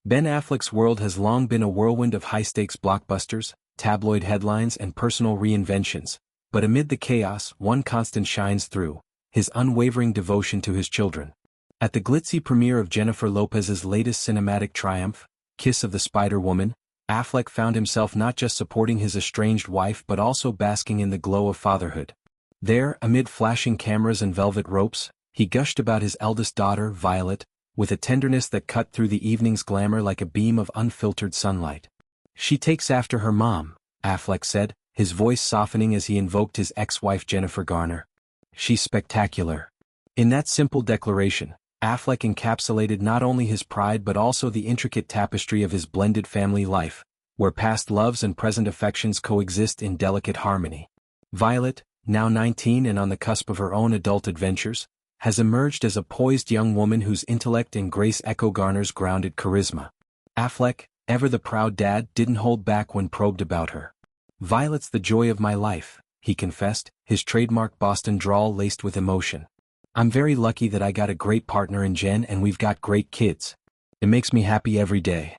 Ben Affleck's world has long been a whirlwind of high-stakes blockbusters, tabloid headlines and personal reinventions, but amid the chaos, one constant shines through: his unwavering devotion to his children. At the glitzy premiere of Jennifer Lopez's latest cinematic triumph, Kiss of the Spider-Woman, Affleck found himself not just supporting his estranged wife but also basking in the glow of fatherhood. There, amid flashing cameras and velvet ropes, he gushed about his eldest daughter, Violet, with a tenderness that cut through the evening's glamour like a beam of unfiltered sunlight. "She takes after her mom," Affleck said, his voice softening as he invoked his ex-wife Jennifer Garner. "She's spectacular." In that simple declaration, Affleck encapsulated not only his pride but also the intricate tapestry of his blended family life, where past loves and present affections coexist in delicate harmony. Violet, now 19 and on the cusp of her own adult adventures, has emerged as a poised young woman whose intellect and grace echo Garner's grounded charisma. Affleck, ever the proud dad, didn't hold back when probed about her. "Violet's the joy of my life," he confessed, his trademark Boston drawl laced with emotion. "I'm very lucky that I got a great partner in Jen and we've got great kids. It makes me happy every day."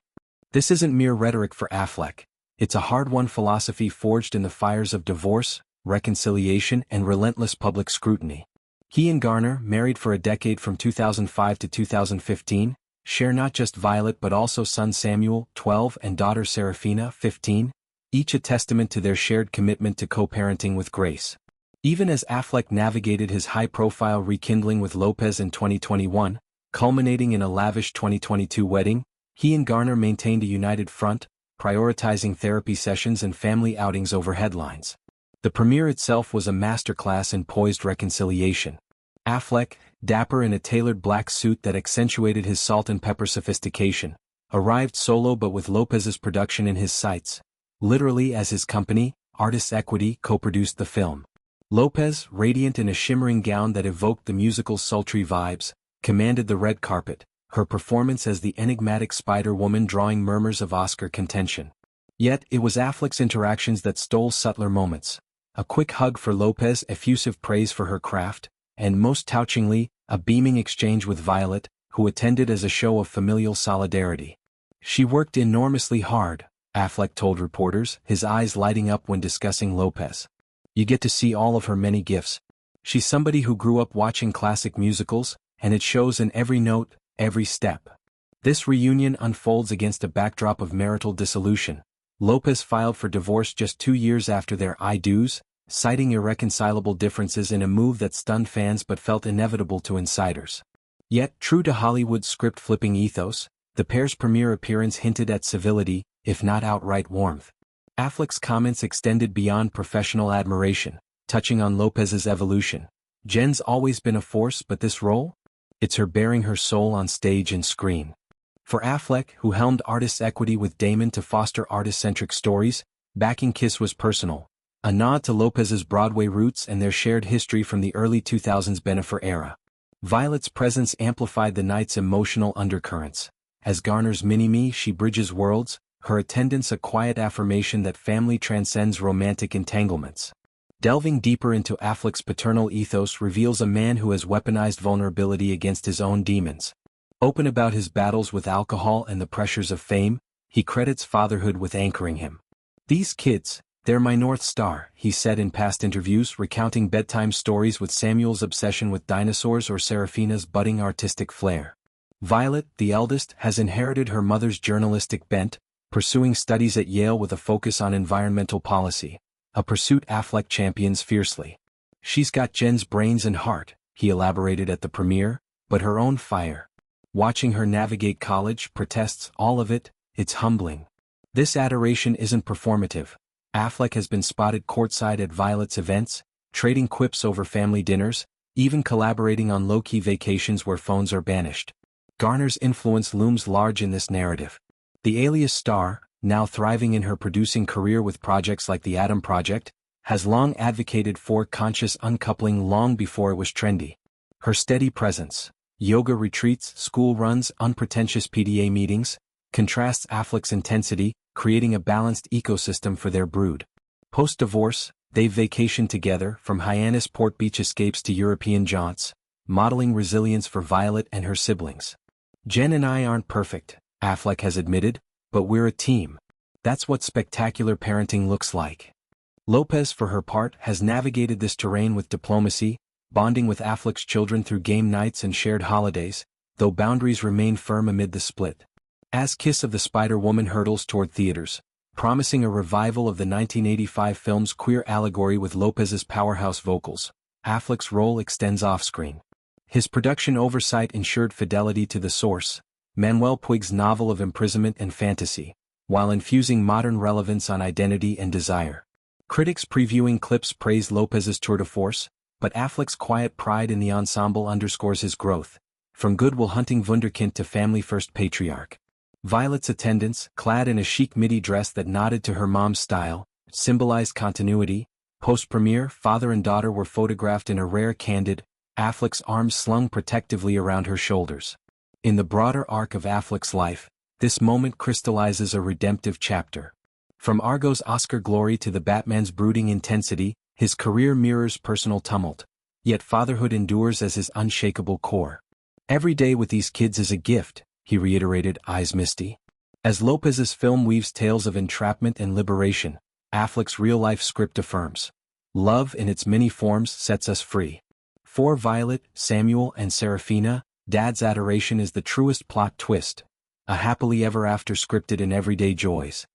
This isn't mere rhetoric for Affleck. It's a hard-won philosophy forged in the fires of divorce, reconciliation and relentless public scrutiny. He and Garner, married for a decade from 2005 to 2015, share not just Violet but also son Samuel, 12, and daughter Serafina, 15, each a testament to their shared commitment to co-parenting with grace. Even as Affleck navigated his high-profile rekindling with Lopez in 2021, culminating in a lavish 2022 wedding, he and Garner maintained a united front, prioritizing therapy sessions and family outings over headlines. The premiere itself was a masterclass in poised reconciliation. Affleck, dapper in a tailored black suit that accentuated his salt-and-pepper sophistication, arrived solo but with Lopez's production in his sights. Literally as his company, Artists Equity, co-produced the film. Lopez, radiant in a shimmering gown that evoked the musical's sultry vibes, commanded the red carpet, her performance as the enigmatic Spider-Woman drawing murmurs of Oscar contention. Yet, it was Affleck's interactions that stole subtler moments. A quick hug for Lopez, effusive praise for her craft, and most touchingly, a beaming exchange with Violet, who attended as a show of familial solidarity. "She worked enormously hard," Affleck told reporters, his eyes lighting up when discussing Lopez. "You get to see all of her many gifts. She's somebody who grew up watching classic musicals, and it shows in every note, every step." This reunion unfolds against a backdrop of marital dissolution. Lopez filed for divorce just 2 years after their "I do's," citing irreconcilable differences in a move that stunned fans but felt inevitable to insiders. Yet, true to Hollywood's script-flipping ethos, the pair's premiere appearance hinted at civility, if not outright warmth. Affleck's comments extended beyond professional admiration, touching on Lopez's evolution. "Jen's always been a force, but this role? It's her bearing her soul on stage and screen." For Affleck, who helmed Artists Equity with Damon to foster artist-centric stories, backing Kiss was personal. A nod to Lopez's Broadway roots and their shared history from the early 2000s Bennifer era. Violet's presence amplified the night's emotional undercurrents. As Garner's mini-me, she bridges worlds, her attendance a quiet affirmation that family transcends romantic entanglements. Delving deeper into Affleck's paternal ethos reveals a man who has weaponized vulnerability against his own demons. Open about his battles with alcohol and the pressures of fame, he credits fatherhood with anchoring him. "These kids, they're my North Star," he said in past interviews, recounting bedtime stories with Samuel's obsession with dinosaurs or Serafina's budding artistic flair. Violet, the eldest, has inherited her mother's journalistic bent, pursuing studies at Yale with a focus on environmental policy, a pursuit Affleck champions fiercely. "She's got Jen's brains and heart," he elaborated at the premiere, "but her own fire. Watching her navigate college, protests, all of it, it's humbling." This adoration isn't performative. Affleck has been spotted courtside at Violet's events, trading quips over family dinners, even collaborating on low-key vacations where phones are banished. Garner's influence looms large in this narrative. The alias star, now thriving in her producing career with projects like The Atom Project, has long advocated for conscious uncoupling long before it was trendy. Her steady presence, yoga retreats, school runs, unpretentious PDA meetings, contrasts Affleck's intensity, creating a balanced ecosystem for their brood. Post-divorce, they've vacationed together, from Hyannis Port Beach escapes to European jaunts, modeling resilience for Violet and her siblings. "Jen and I aren't perfect," Affleck has admitted, but we're a team. That's what spectacular parenting looks like. Lopez, for her part, has navigated this terrain with diplomacy, bonding with Affleck's children through game nights and shared holidays, though boundaries remain firm amid the split. As Kiss of the Spider-Woman hurtles toward theaters, promising a revival of the 1985 film's queer allegory with Lopez's powerhouse vocals, Affleck's role extends off-screen. His production oversight ensured fidelity to the source, Manuel Puig's novel of imprisonment and fantasy, while infusing modern relevance on identity and desire. Critics previewing clips praise Lopez's tour de force, but Affleck's quiet pride in the ensemble underscores his growth, from Good Will Hunting wunderkind to family-first patriarch. Violet's attendance, clad in a chic midi dress that nodded to her mom's style, symbolized continuity. Post-premiere, father and daughter were photographed in a rare candid, Affleck's arms slung protectively around her shoulders. In the broader arc of Affleck's life, this moment crystallizes a redemptive chapter. From Argo's Oscar glory to the Batman's brooding intensity, his career mirrors personal tumult. Yet fatherhood endures as his unshakable core. Every day with these kids is a gift, he reiterated, eyes misty. As Lopez's film weaves tales of entrapment and liberation, Affleck's real-life script affirms. Love in its many forms sets us free. For Violet, Samuel, and Serafina, Dad's adoration is the truest plot twist. A happily ever after scripted in everyday joys.